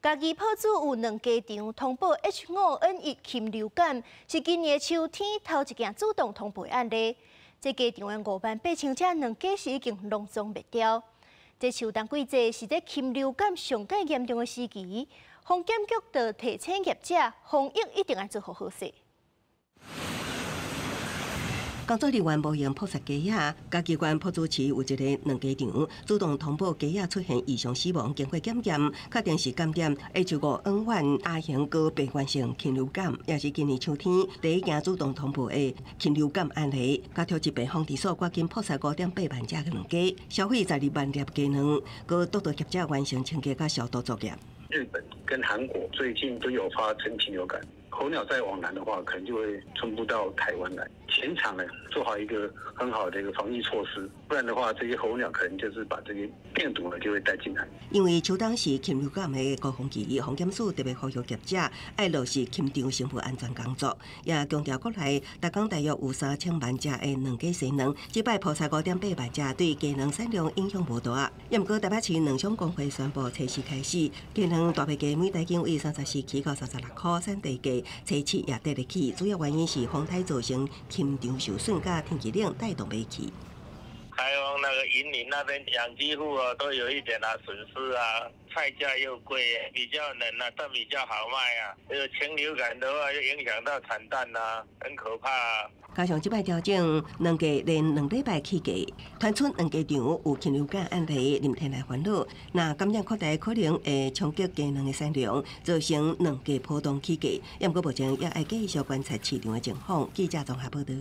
家己泡煮有2家场通报 H5N1 禽流感，是今年秋天头一件主动通报案例。这家场的58000只2家是已经拢总灭掉。这秋冬季节是咧禽流感上界严重的时期，防检局就提醒业者防疫一定要做好势。工作人员无用扑杀鸡仔，嘉义县朴子市有一个2家场主动通报鸡仔出现异常死亡，经过检验，确定是感染 H5N1 亚型高病原性禽流感，也是今年秋天第一件主动通报的禽流感案例。家畜疾病防治所赶紧扑杀5.8万只嘅2家，消费12万粒鸡卵，佮督导业者完成清洁佮消毒作业。日本跟韩国最近都有发生禽流感，候鸟再往南的话，可能就会传播到台湾来。前场呢做好一个很好的一个防疫措施，不然的话，这些候鸟可能就是把这个病毒呢就会带进来。因为秋冬是禽流感的高峰期，防检署特别呼吁业者要落实禽场生物安全工作，也强调国内每港大约有3000万只的2家生卵，即摆扑杀5.8万只，对鸡卵产量影响无大。也毋过台北市农商公会宣布，初四开始，鸡卵大白鸡每台斤为34起到36块，产地鸡初七也跌得起，主要原因是风台造成禽场受损，加天气冷带动卖气。台湾那个云林那边养鸡户都有一点损失菜价又贵，比较冷但比较好卖这个禽流感的话，就影响到产蛋很可怕加上即摆调整，2家连2礼拜起价，传出2家场有禽流感案例，令天来烦恼。那感染扩大可能会冲击鸡卵的产量，造成2家波动起价。也毋过目前也要继续观察市场的情况。记者综合报道。